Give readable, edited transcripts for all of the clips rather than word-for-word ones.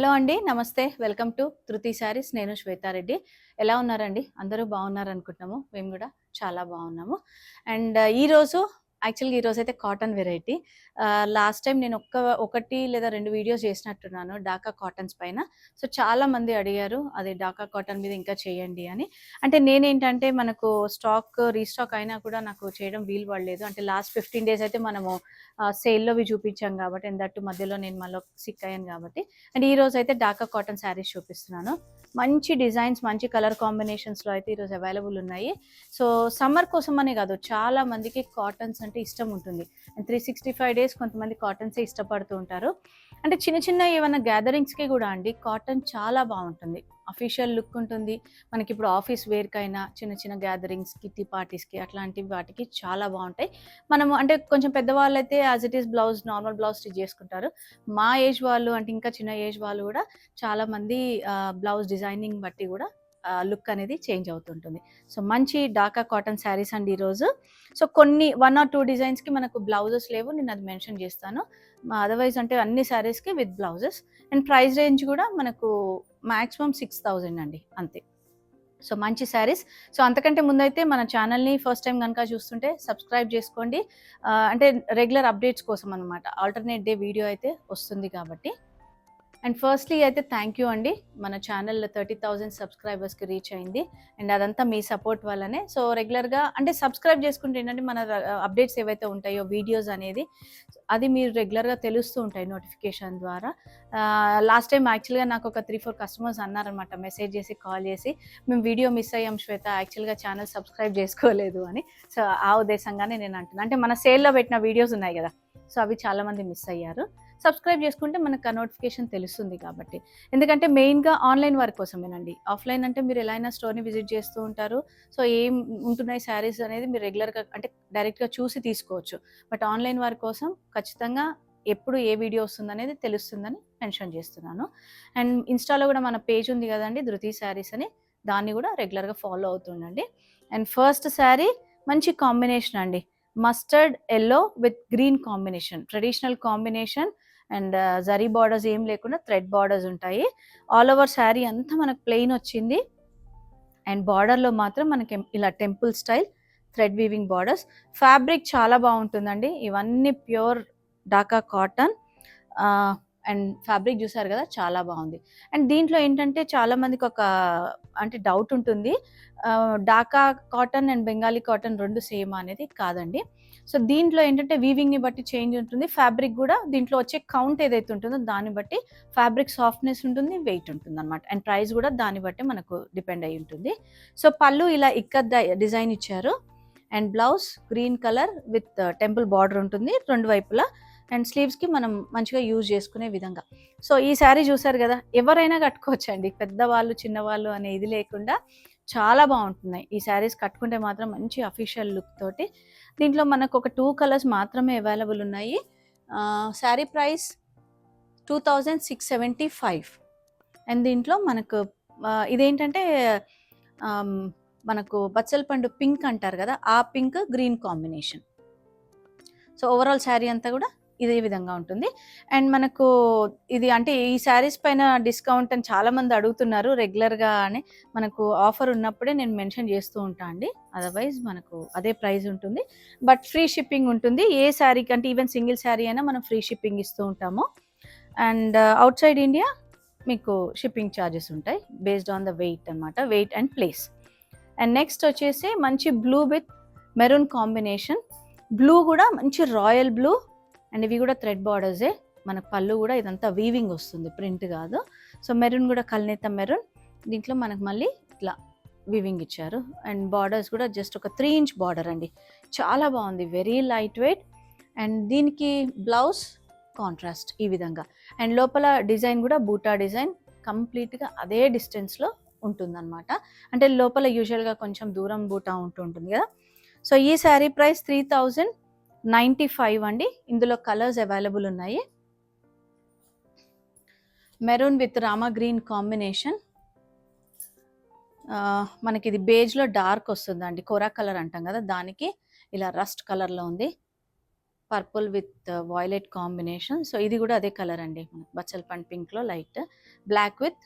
Hello అండి. నమస్తే. Welcome to 'ధృతి శారీస్'. నేను శ్వేతారెడ్డి. ఎలా ఉన్నారండి? అందరూ బాగున్నారనుకుంటున్నాము. మేము గూడా చాలా బాగున్నాము. అండ్ ఈరోజైతే కాటన్ వెరైటీ. లాస్ట్ టైం నేను ఒకటి లేదా 2 వీడియోస్ చేసినట్టున్నాను ఢాకా కాటన్స్ పైన. సో, చాలామంది అడిగారు అది ఢాకా కాటన్ మీద ఇంకా చేయండి అని. అంటే నేనేంటంటే మనకు రీస్టాక్ అయినా కూడా నాకు చేయడం వీలు పడలేదు. అంటే లాస్ట్ 15 డేస్ అయితే మనము సేల్‌లోవి చూపించాం కాబట్టి, అండ్ దట్ మధ్యలో నేను మళ్ళీ సిక్ అయ్యాను కాబట్టి. అండ్ ఈరోజు అయితే ఢాకా కాటన్ శారీస్ చూపిస్తున్నాను. మంచి డిజైన్స్, మంచి కలర్ కాంబినేషన్స్‌లో అయితే ఈరోజు అవైలబుల్ ఉన్నాయి. సో, సమ్మర్ కోసం అనే కాదు, చాలా మందికి కాటన్స్ అంటే ఇష్టం ఉంటుంది. అండ్ 365 డేస్ కొంతమంది కాటన్సే ఇష్టపడుతూ ఉంటారు. అంటే చిన్న చిన్న ఏమైనా గ్యాదరింగ్స్‌కి కూడా అండి కాటన్ చాలా బాగుంటుంది. అఫీషియల్ లుక్ ఉంటుంది. మనకి ఇప్పుడు ఆఫీస్ వేర్‌కైనా, చిన్న చిన్న గ్యాదరింగ్స్, కిట్టి పార్టీస్‌కి అట్లాంటి వాటికి చాలా బాగుంటాయి. మనము అంటే కొంచెం పెద్దవాళ్ళైతే as it is normal blouse stitch చేసుకుంటారు. మా ఏజ్ వాళ్ళు అంటే ఇంకా చిన్న ఏజ్ వాళ్ళు కూడా చాలామంది బ్లౌజ్ డిజైనింగ్ బట్టి కూడా లుక్ అనేది చేంజ్ అవుతుంటుంది. సో, మంచి ఢాకా కాటన్ శారీస్ అండి ఈరోజు. సో, కొన్ని 1 ఆర్ 2 డిజైన్స్‌కి మనకు బ్లౌజెస్ లేవు. నేను అది మెన్షన్ చేస్తాను. అదర్‌వైజ్ అంటే అన్ని శారీస్‌కి with blouses. And price range కూడా మనకు మాక్సిమం 6,000 అండి అంతే. సో, మంచి శారీస్. సో, అంతకంటే ముందైతే మన ఛానల్‌ని ఫస్ట్ టైం గనుక చూస్తుంటే సబ్స్క్రైబ్ చేసుకోండి. అంటే రెగ్యులర్ అప్డేట్స్ కోసం అనమాట. ఆల్టర్‌నేట్ డే వీడియో అయితే వస్తుంది కాబట్టి. అండ్ ఫస్ట్‌లీ అయితే థ్యాంక్ యూ అండి. మన ఛానల్ 30,000 సబ్స్క్రైబర్స్‌కి రీచ్ అయింది. అండ్ అదంతా మీ సపోర్ట్ వల్లనే. సో, రెగ్యులర్‌గా అంటే సబ్స్క్రైబ్ చేసుకుంటే ఏంటంటే మన అప్డేట్స్ ఏవైతే ఉంటాయో వీడియోస్ అనేది అది మీరు రెగ్యులర్‌గా తెలుస్తూ ఉంటాయి నోటిఫికేషన్ ద్వారా. లాస్ట్ టైం యాక్చువల్‌గా నాకు ఒక 3, 4 కస్టమర్స్ అన్నారనమాట మెసేజ్ చేసి, కాల్ చేసి, "మేము వీడియో మిస్ అయ్యాం శ్వేత, యాక్చువల్‌గా ఛానల్ సబ్స్క్రైబ్ చేసుకోలేదు" అని. సో, ఆ ఉద్దేశంగానే నేను అంటున్నా. అంటే మన సేల్‌లో పెట్టిన వీడియోస్ ఉన్నాయి కదా! సో, అవి చాలామంది మిస్ అయ్యారు. సబ్స్క్రైబ్ చేసుకుంటే మనకు ఆ నోటిఫికేషన్ తెలుస్తుంది కాబట్టి. ఎందుకంటే మెయిన్‌గా ఆన్‌లైన్ వర్క్ కోసమేనండి. ఆఫ్‌లైన్ అంటే మీరు ఎలా అయినా స్టోర్‌ని విజిట్ చేస్తూ ఉంటారు. సో, ఏం ఉంటున్నాయి శారీస్ అనేది మీరు రెగ్యులర్‌గా అంటే డైరెక్ట్‌గా చూసి తీసుకోవచ్చు. బట్ ఆన్‌లైన్ వర్క్ కోసం ఖచ్చితంగా ఎప్పుడు ఏ వీడియో వస్తుందనేది తెలుస్తుందని మెన్షన్ చేస్తున్నాను. అండ్ ఇన్‌స్టాలో కూడా మన పేజ్ ఉంది కదండీ 'ధృతి శారీస్' అని. దాన్ని కూడా రెగ్యులర్‌గా ఫాలో అవుతుండండి. అండ్ ఫస్ట్ శారీ మంచి కాంబినేషన్ అండి. Mustard yellow with green combination. Traditional combination. And zari borders ఏం లేకుండా థ్రెడ్ బార్డర్స్ ఉంటాయి. ఆల్ ఓవర్ శారీ అంతా మనకు ప్లెయిన్ వచ్చింది. అండ్ బార్డర్‌లో మాత్రం మనకి ఇలా temple style thread weaving borders. Fabric చాలా బాగుంటుందండి. ఇవన్నీ pure Dhaka cotton. And fabric చూసారు కదా! చాలా బాగుంది. అండ్ దీంట్లో ఏంటంటే చాలా మందికి ఒక అంటే డౌట్ ఉంటుంది. Dhaka cotton and Bengali cotton 2 సేమా అనేది? కాదండి. సో, దీంట్లో ఏంటంటే వీవింగ్‌ని బట్టి చేంజ్ ఉంటుంది. ఫ్యాబ్రిక్ కూడా దీంట్లో వచ్చే కౌంట్ ఏదైతే ఉంటుందో దాన్ని బట్టి ఫ్యాబ్రిక్ సాఫ్ట్‌నెస్ ఉంటుంది, వెయిట్ ఉంటుందన్నమాట. అండ్ ప్రైస్ కూడా దాన్ని బట్టి మనకు డిపెండ్ అయ్యి ఉంటుంది. సో, పళ్ళు ఇలా ఇక్కత్ డిజైన్ ఇచ్చారు. And blouse green colour with temple border ఉంటుంది 2 వైపులా. అండ్ స్లీవ్స్‌కి మనం మంచిగా యూజ్ చేసుకునే విధంగా. సో, ఈ శారీ చూసారు కదా! ఎవరైనా కట్టుకోవచ్చండి. పెద్దవాళ్ళు, చిన్నవాళ్ళు అనే ఇది లేకుండా చాలా బాగుంటున్నాయి. ఈ శారీస్ కట్టుకుంటే మాత్రం మంచి అఫీషియల్ లుక్ తోటి. దీంట్లో మనకు ఒక 2 కలర్స్ మాత్రమే అవైలబుల్ ఉన్నాయి. శారీ ప్రైస్ 2675. అండ్ దీంట్లో మనకు ఇదేంటంటే ఆహ్, మనకు బచ్చల పండు పింక్ అంటారు కదా! ఆ pink green combination. So, overall sari అంతా కూడా ఇదే విధంగా ఉంటుంది. అండ్ మనకు ఇది అంటే ఈ శారీస్ పైన డిస్కౌంట్ అని చాలామంది అడుగుతున్నారు రెగ్యులర్‌గా అని. మనకు ఆఫర్ ఉన్నప్పుడే నేను మెన్షన్ చేస్తూ ఉంటా అండి. అదర్‌వైజ్ మనకు అదే ప్రైస్ ఉంటుంది. బట్ ఫ్రీ షిప్పింగ్ ఉంటుంది. ఏ శారీకి అంటే ఈవెన్ సింగిల్ శారీ అయినా మనం ఫ్రీ షిప్పింగ్ ఇస్తూ ఉంటాము. అండ్ ఔట్ సైడ్ ఇండియా మీకు షిప్పింగ్ ఛార్జెస్ ఉంటాయి. బేస్డ్ ఆన్ ద వెయిట్ అనమాట. Weight and place. And next వచ్చేసి మంచి blue with maroon combination. Blue కూడా మంచి రాయల్ బ్లూ. అండ్ ఇవి కూడా థ్రెడ్ బార్డర్సే. మనకు పళ్ళు కూడా ఇదంతా వీవింగ్ వస్తుంది, ప్రింట్ కాదు. సో, మెరూన్ కూడా కల్నేత మెరూన్. దీంట్లో మనకు మళ్ళీ ఇట్లా వీవింగ్ ఇచ్చారు. అండ్ బార్డర్స్ కూడా జస్ట్ ఒక 3 ఇంచ్ బార్డర్ అండి. చాలా బాగుంది. Very light weight. అండ్ దీనికి బ్లౌజ్ కాంట్రాస్ట్ ఈ విధంగా. అండ్ లోపల డిజైన్ కూడా బూటా డిజైన్ కంప్లీట్‌గా అదే డిస్టెన్స్‌లో ఉంటుందన్నమాట. అంటే లోపల యూజువల్‌గా కొంచెం దూరం బూటా ఉంటుంది కదా! సో, ఈ శారీ ప్రైస్ 3095 అండి. ఇందులో కలర్స్ అవైలబుల్ ఉన్నాయి. Maroon with Rama green combination. మనకి ఇది బేజ్‌లో డార్క్ వస్తుందండి. కోరా కలర్ అంటాం కదా! దానికి ఇలా రస్ట్ కలర్‌లో ఉంది. Purple with violet combination. So ఇది కూడా అదే కలర్ అండి, బచ్చల్ పండ్ పింక్లో light, black with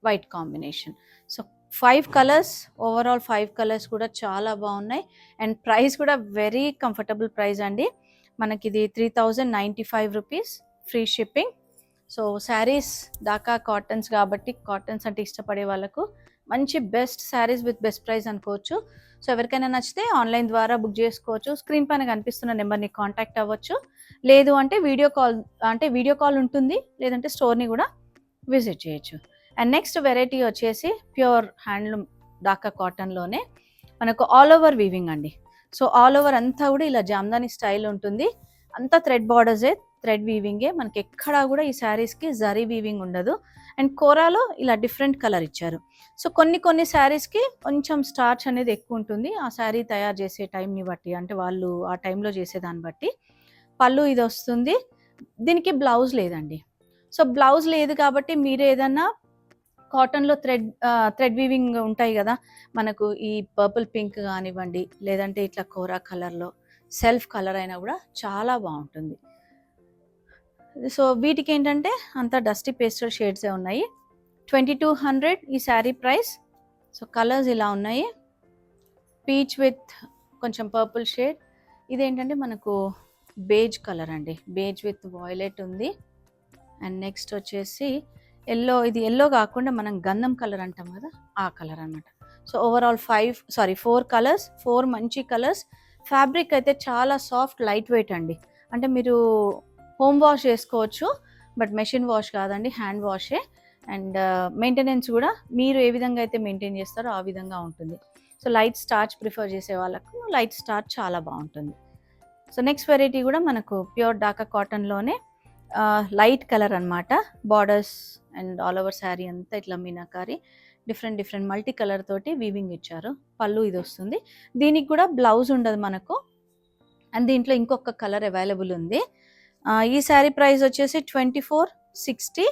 white combination. So 5 colours, overall 5 colours కూడా చాలా బాగున్నాయి. అండ్ ప్రైస్ కూడా వెరీ కంఫర్టబుల్ ప్రైస్ అండి. మనకి ఇది 3095 rupees, free shipping. So sarees Dhaka cottons కాబట్టి, కాటన్స్ అంటే ఇష్టపడే వాళ్ళకు మంచి best sarees with best price అనుకోవచ్చు. సో ఎవరికైనా నచ్చితే ఆన్లైన్ ద్వారా బుక్ చేసుకోవచ్చు. స్క్రీన్ పైన కనిపిస్తున్న నెంబర్ని కాంటాక్ట్ అవ్వచ్చు. లేదు అంటే వీడియో కాల్ ఉంటుంది, లేదంటే స్టోర్ని కూడా విజిట్ చేయొచ్చు. అండ్ నెక్స్ట్ వెరైటీ వచ్చేసి ప్యూర్ హ్యాండ్లూమ్ ఢాకా కాటన్లోనే మనకు ఆల్ ఓవర్ వీవింగ్ అండి. సో ఆల్ ఓవర్ అంతా కూడా ఇలా జామ్దాని స్టైల్ ఉంటుంది, అంతా థ్రెడ్ బార్డర్సే, థ్రెడ్ వీవింగే. మనకి ఎక్కడా కూడా ఈ శారీస్కి జరీ వీవింగ్ ఉండదు. అండ్ కోరాలో ఇలా డిఫరెంట్ కలర్ ఇచ్చారు. సో కొన్ని శారీస్కి కొంచెం స్టార్చ్ అనేది ఎక్కువ ఉంటుంది, ఆ శారీ తయారు చేసే టైంని బట్టి, అంటే వాళ్ళు ఆ టైంలో చేసేదాన్ని బట్టి. పళ్ళు ఇది వస్తుంది, దీనికి బ్లౌజ్ లేదండి. సో బ్లౌజ్ లేదు కాబట్టి మీరు ఏదన్నా కాటన్లో థ్రెడ్ వీవింగ్ ఉంటాయి కదా, మనకు ఈ పర్పుల్ పింక్ కానివ్వండి, లేదంటే ఇట్లా కోరా కలర్లో సెల్ఫ్ కలర్ అయినా కూడా చాలా బాగుంటుంది. సో వీటికి ఏంటంటే అంతా డస్టీ పేస్టల్ షేడ్సే ఉన్నాయి. 2200 ఈ శారీ ప్రైస్. సో కలర్స్ ఇలా ఉన్నాయి, పీచ్ విత్ కొంచెం పర్పుల్ షేడ్, ఇదేంటంటే మనకు బేజ్ కలర్ అండి, బేజ్ విత్ వాయిలెట్ ఉంది. అండ్ నెక్స్ట్ వచ్చేసి ఎల్లో, ఇది ఎల్లో కాకుండా మనం గంధం కలర్ అంటాం కదా, ఆ కలర్ అనమాట. సో ఓవరాల్ 4 కలర్స్, 4 మంచి కలర్స్. ఫ్యాబ్రిక్ అయితే చాలా సాఫ్ట్, లైట్ వెయిట్ అండి. అంటే మీరు హోమ్ వాష్ చేసుకోవచ్చు, బట్ మెషిన్ వాష్ కాదండి, హ్యాండ్ వాషే. అండ్ మెయింటెనెన్స్ కూడా మీరు ఏ విధంగా అయితే మెయింటైన్ చేస్తారో ఆ విధంగా ఉంటుంది. సో లైట్ స్టార్చ్ ప్రిఫర్ చేసే వాళ్ళకు లైట్ స్టార్చ్ చాలా బాగుంటుంది. సో నెక్స్ట్ వెరైటీ కూడా మనకు ప్యూర్ ఢాకా కాటన్లోనే లైట్ కలర్ అనమాట. Borders and all over sari అంతా ఇట్లా మీనాకారి డిఫరెంట్ మల్టీ కలర్ తోటి వీవింగ్ ఇచ్చారు. పళ్ళు ఇది వస్తుంది, దీనికి కూడా బ్లౌజ్ ఉండదు మనకు. అండ్ దీంట్లో ఇంకొక కలర్ అవైలబుల్ ఉంది. ఈ శారీ ప్రైస్ వచ్చేసి 2460.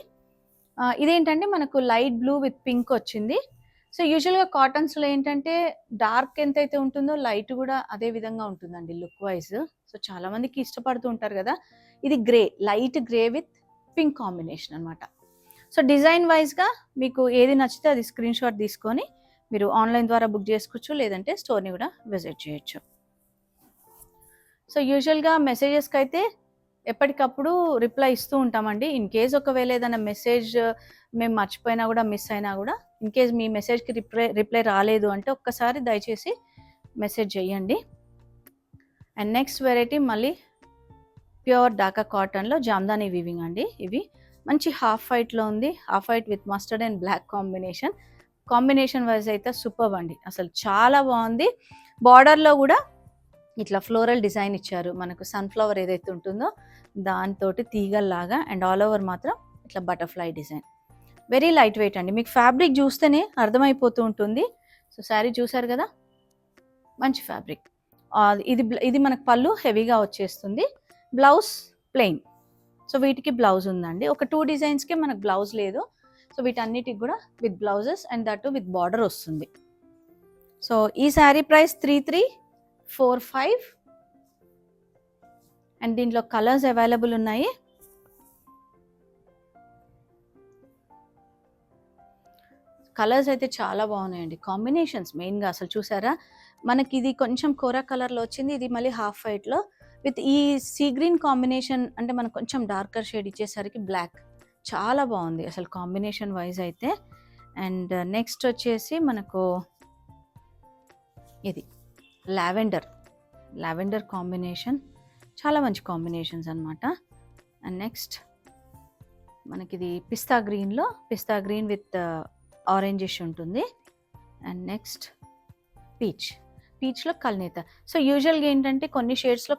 ఇదేంటంటే మనకు లైట్ బ్లూ విత్ పింక్ వచ్చింది. సో యూజువల్గా కాటన్స్లో ఏంటంటే డార్క్ ఎంతైతే ఉంటుందో లైట్ కూడా అదే విధంగా ఉంటుందండి లుక్ వైజ్. సో చాలామందికి ఇష్టపడుతూ ఉంటారు కదా. ఇది grey, light grey with pink combination అనమాట. సో డిజైన్ వైజ్గా మీకు ఏది నచ్చితే అది స్క్రీన్ షాట్ తీసుకొని మీరు ఆన్లైన్ ద్వారా బుక్ చేసుకోవచ్చు, లేదంటే స్టోర్ని కూడా విజిట్ చేయొచ్చు. సో యూజువల్గా మెసేజెస్కి అయితే ఎప్పటికప్పుడు రిప్లై ఇస్తూ ఉంటామండి. ఇన్ కేస్ ఒకవేళ ఏదైనా మెసేజ్ మేము మర్చిపోయినా కూడా, మిస్ అయినా కూడా, ఇన్ కేస్ మీ మెసేజ్కి రిప్లై రాలేదు అంటే ఒక్కసారి దయచేసి మెసేజ్ చేయండి. అండ్ నెక్స్ట్ వెరైటీ మళ్ళీ ప్యూర్ ఢాకా కాటన్లో జామ్దాని వీవింగ్ అండి. ఇవి మంచి హాఫ్ వైట్లో ఉంది, half white with mustard and black combination wise అయితే సూపర్ అండి, అసలు చాలా బాగుంది. బార్డర్లో కూడా ఇట్లా ఫ్లోరల్ డిజైన్ ఇచ్చారు, మనకు సన్ఫ్లవర్ ఏదైతే ఉంటుందో దాంతో తీగల్లాగా. అండ్ ఆల్ ఓవర్ మాత్రం ఇట్లా butterfly design. Very light weight అండి, మీకు ఫ్యాబ్రిక్ చూస్తేనే అర్థమైపోతూ ఉంటుంది. సో శారీ చూసారు కదా, మంచి ఫ్యాబ్రిక్. ఇది మనకు పళ్ళు హెవీగా వచ్చేస్తుంది, బ్లౌజ్ ప్లెయిన్. సో వీటికి బ్లౌజ్ ఉందండి, ఒక 2 డిజైన్స్కి మనకు బ్లౌజ్ లేదు. సో వీటన్నిటికి కూడా with blouses and that with border వస్తుంది. సో ఈ శారీ ప్రైస్ 3345. అండ్ దీంట్లో కలర్స్ అవైలబుల్ ఉన్నాయి. కలర్స్ అయితే చాలా బాగున్నాయండి, కాంబినేషన్స్ మెయిన్గా అసలు చూసారా. మనకి ఇది కొంచెం కోరా కలర్లో వచ్చింది, ఇది మళ్ళీ హాఫ్ వైట్లో విత్ ఈ సీ గ్రీన్ కాంబినేషన్, అంటే మనకు కొంచెం డార్కర్ షేడ్ ఇచ్చేసరికి బ్లాక్, చాలా బాగుంది అసలు కాంబినేషన్ వైజ్ అయితే. అండ్ నెక్స్ట్ వచ్చేసి మనకు ఇది లావెండర్ కాంబినేషన్, చాలా మంచి కాంబినేషన్స్ అనమాట. అండ్ నెక్స్ట్ మనకి ఇది పిస్తా గ్రీన్ విత్ ఆరెంజిష్ ఉంటుంది. అండ్ నెక్స్ట్ పీచ్లో కల్నేత. సో యూజువల్గా ఏంటంటే కొన్ని షేడ్స్లో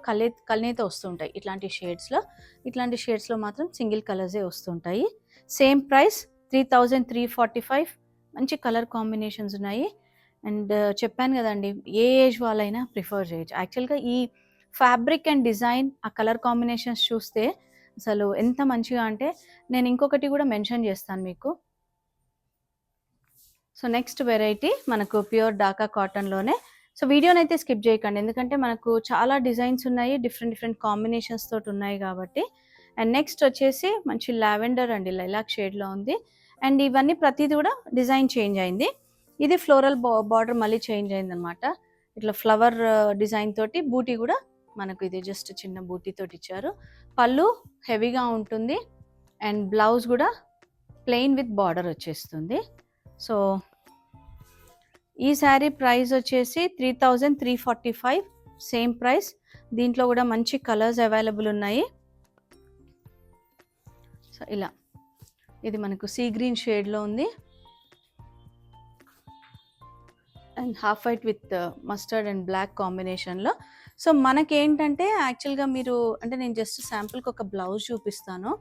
కల్నేత వస్తుంటాయి, ఇట్లాంటి షేడ్స్లో మాత్రం సింగిల్ కలర్సే వస్తుంటాయి. Same price 3345. మంచి కలర్ కాంబినేషన్స్ ఉన్నాయి. అండ్ చెప్పాను కదండి, ఏ ఏజ్ వాళ్ళైనా ప్రిఫర్ చేయొచ్చు. యాక్చువల్గా ఈ ఫ్యాబ్రిక్ అండ్ డిజైన్, ఆ కలర్ కాంబినేషన్స్ చూస్తే అసలు ఎంత మంచిగా అంటే, నేను ఇంకొకటి కూడా మెన్షన్ చేస్తాను మీకు. సో నెక్స్ట్ వెరైటీ మనకు ప్యూర్ ఢాకా కాటన్లోనే సో వీడియోనైతే స్కిప్ చేయకండి, ఎందుకంటే మనకు చాలా డిజైన్స్ ఉన్నాయి, డిఫరెంట్ డిఫరెంట్ కాంబినేషన్స్ తోటి ఉన్నాయి కాబట్టి. అండ్ నెక్స్ట్ వచ్చేసి మంచి లావెండర్ అండి, లైలాక్ షేడ్లో ఉంది. అండ్ ఇవన్నీ ప్రతిది కూడా డిజైన్ చేంజ్ అయింది. ఇది ఫ్లోరల్ బార్డర్ మళ్ళీ చేంజ్ అయింది అనమాట. ఇట్లా ఫ్లవర్ డిజైన్ తోటి బూటీ కూడా మనకు ఇది జస్ట్ చిన్న బూటీ తోటి ఇచ్చారు. పళ్ళు హెవీగా ఉంటుంది అండ్ బ్లౌజ్ కూడా ప్లెయిన్ విత్ బార్డర్ వచ్చేస్తుంది. సో ఈ శారీ ప్రైస్ వచ్చేసి 3345, సేమ్ ప్రైస్. దీంట్లో కూడా మంచి కలర్స్ అవైలబుల్ ఉన్నాయి. సో ఇలా ఇది మనకు సీ గ్రీన్ షేడ్లో ఉంది and half white with mustard and black కాంబినేషన్లో. సో మనకేంటంటే యాక్చువల్గా మీరు అంటే నేను జస్ట్ శాంపుల్కి ఒక బ్లౌజ్ చూపిస్తాను.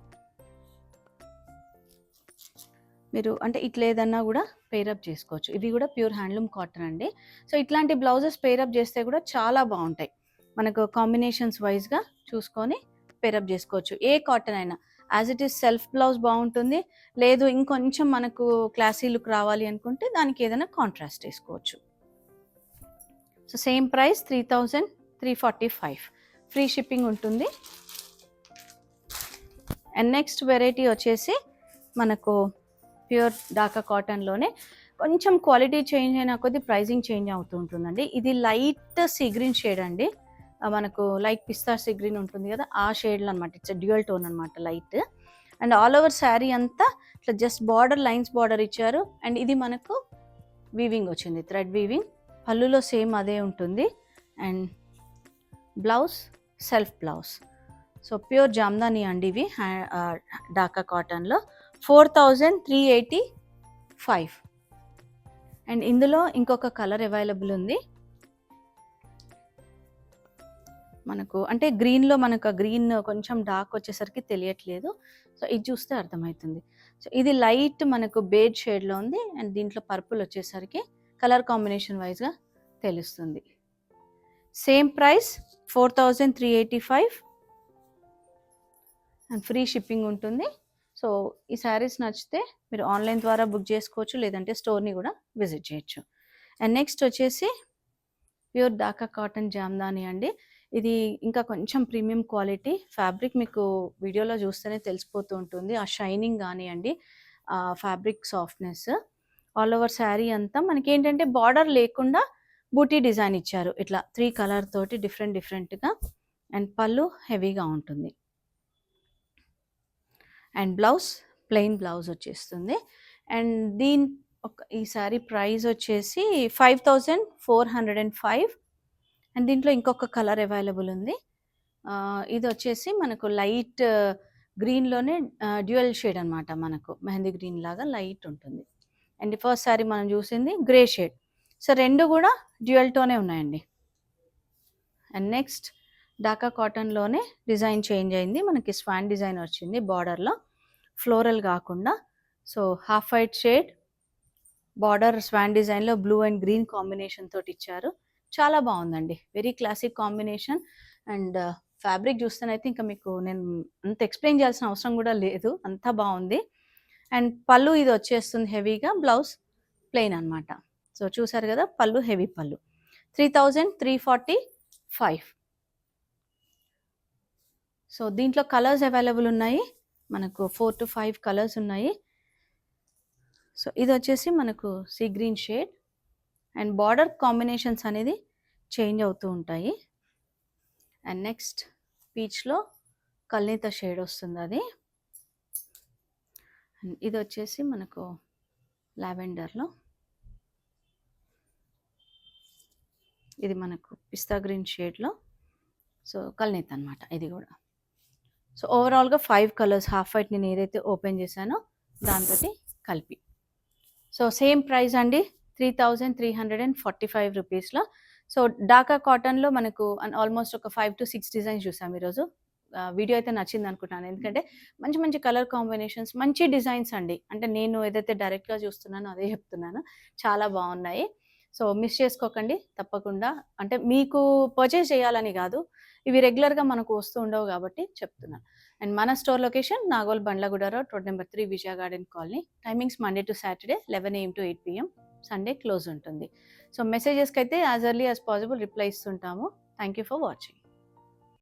మీరు అంటే ఇట్లా ఏదన్నా కూడా పేరప్ చేసుకోవచ్చు. ఇవి కూడా ప్యూర్ హ్యాండ్లూమ్ కాటన్ అండి. సో ఇట్లాంటి బ్లౌజెస్ పేరప్ చేస్తే కూడా చాలా బాగుంటాయి. మనకు కాంబినేషన్స్ వైజ్గా చూసుకొని పేరప్ చేసుకోవచ్చు. ఏ కాటన్ అయినా as it is self blouse బాగుంటుంది, లేదు ఇంకొంచెం మనకు క్లాసీ లుక్ రావాలి అనుకుంటే దానికి ఏదైనా కాంట్రాస్ట్ వేసుకోవచ్చు. So same price 3345, free shipping ఉంటుంది. అండ్ నెక్స్ట్ వెరైటీ వచ్చేసి మనకు ప్యూర్ ఢాకా కాటన్లోనే కొంచెం క్వాలిటీ చేంజ్ అయినా కొద్ది ప్రైజింగ్ చేంజ్ అవుతూ ఉంటుందండి. ఇది లైట్ సీ గ్రీన్ షేడ్ అండి, మనకు లైట్ పిస్తా సీ గ్రీన్ ఉంటుంది కదా, ఆ షేడ్లో అనమాట. ఇట్స్ డ్యూయల్ టోన్ అనమాట, light. And all over sari అంతా ఇట్లా జస్ట్ బార్డర్ లైన్స్ బార్డర్ ఇచ్చారు. అండ్ ఇది మనకు వీవింగ్ వచ్చింది, థ్రెడ్ వీవింగ్. పళ్ళులో సేమ్ అదే ఉంటుంది. And blouse self blouse. So pure Jamdani అండి ఇవి ఢాకా కాటన్లో. 4385. అండ్ ఇందులో ఇంకొక కలర్ అవైలబుల్ ఉంది మనకు. అంటే గ్రీన్లో మనకు గ్రీన్ కొంచెం డార్క్ వచ్చేసరికి తెలియట్లేదు. సో ఇది చూస్తే అర్థమవుతుంది. సో ఇది లైట్ మనకు బేజ్ షేడ్లో ఉంది అండ్ దీంట్లో పర్పుల్ వచ్చేసరికి కలర్ కాంబినేషన్ వైజ్గా తెలుస్తుంది. Same price 4385 and free shipping ఉంటుంది. సో ఈ శారీస్ నచ్చితే మీరు ఆన్లైన్ ద్వారా బుక్ చేసుకోవచ్చు, లేదంటే స్టోర్ని కూడా విజిట్ చేయొచ్చు. అండ్ నెక్స్ట్ వచ్చేసి ప్యూర్ ఢాకా కాటన్ జామ్దాని అండి. ఇది ఇంకా కొంచెం ప్రీమియం క్వాలిటీ ఫ్యాబ్రిక్, మీకు వీడియోలో చూస్తేనే తెలిసిపోతూ ఉంటుంది ఆ షైనింగ్ కానివ్వండి, ఆ fabric softness. All over sari అంతా మనకి ఏంటంటే బార్డర్ లేకుండా బూటీ డిజైన్ ఇచ్చారు, ఇట్లా 3 కలర్ తోటి డిఫరెంట్గా. అండ్ పళ్ళు హెవీగా ఉంటుంది అండ్ బ్లౌజ్ ప్లెయిన్ బ్లౌజ్ వచ్చేస్తుంది. అండ్ ఈ శారీ ప్రైస్ వచ్చేసి 5405. అండ్ దీంట్లో ఇంకొక కలర్ అవైలబుల్ ఉంది. ఇది వచ్చేసి మనకు లైట్ గ్రీన్లోనే డ్యూయల్ షేడ్ అనమాట, మనకు మెహందీ గ్రీన్ లాగా లైట్ ఉంటుంది. అండ్ ఫస్ట్ శారీ మనం చూసింది గ్రే షేడ్. సో రెండు కూడా డ్యూయల్ టోనే ఉన్నాయండి. అండ్ నెక్స్ట్ ఢాకా కాటన్లోనే డిజైన్ చేంజ్ అయింది, మనకి స్వాన్ డిజైన్ వచ్చింది బార్డర్లో, ఫ్లోరల్ కాకుండా. So half white shade border swan డిజైన్లో బ్లూ అండ్ గ్రీన్ కాంబినేషన్ తోటి ఇచ్చారు. చాలా బాగుందండి, very classic combination. And fabric చూస్తేనైతే ఇంకా మీకు నేను అంత ఎక్స్ప్లెయిన్ చేయాల్సిన అవసరం కూడా లేదు, అంతా బాగుంది. అండ్ పళ్ళు ఇది వచ్చేస్తుంది హెవీగా, బ్లౌజ్ ప్లెయిన్ అనమాట. సో చూసారు కదా, పళ్ళు హెవీ పళ్ళు. 3345. సో దీంట్లో కలర్స్ అవైలబుల్ ఉన్నాయి, మనకు 4 to 5 కలర్స్ ఉన్నాయి. సో ఇది వచ్చేసి మనకు sea green shade and border combinations అనేది చేంజ్ అవుతూ ఉంటాయి. అండ్ నెక్స్ట్ పీచ్లో కల్నేత షేడ్ వస్తుంది అది. అండ్ ఇది వచ్చేసి మనకు లావెండర్లో, ఇది మనకు పిస్తా గ్రీన్ షేడ్లో. సో కల్నేత అనమాట ఇది కూడా. సో ఓవరాల్గా 5 కలర్స్, హాఫ్ వైట్ నేను ఏదైతే ఓపెన్ చేశానో దాంతో కలిపి. సో సేమ్ ప్రైస్ అండి, 3345 రూపీస్లో. సో ఢాకా కాటన్లో మనకు ఆల్మోస్ట్ ఒక 5 to 6 డిజైన్స్ చూసాం ఈరోజు. వీడియో అయితే నచ్చింది అనుకుంటున్నాను, ఎందుకంటే మంచి మంచి కలర్ కాంబినేషన్స్, మంచి డిజైన్స్ అండి. అంటే నేను ఏదైతే డైరెక్ట్గా చూస్తున్నానో అదే చెప్తున్నాను, చాలా బాగున్నాయి. సో మిస్ చేసుకోకండి తప్పకుండా. అంటే మీకు పర్చేస్ చేయాలని కాదు, ఇవి రెగ్యులర్గా మనకు వస్తూ ఉండవు కాబట్టి చెప్తున్నాను. అండ్ మన store location Nagole Bandlaguda road, road number 3, Vijaya garden colony. Timings Monday to Saturday 11 AM to 8 PM, Sunday close ఉంటుంది. సో మెసేజెస్కి అయితే as early as possible reply ఇస్తుంటాము. Thank you for watching.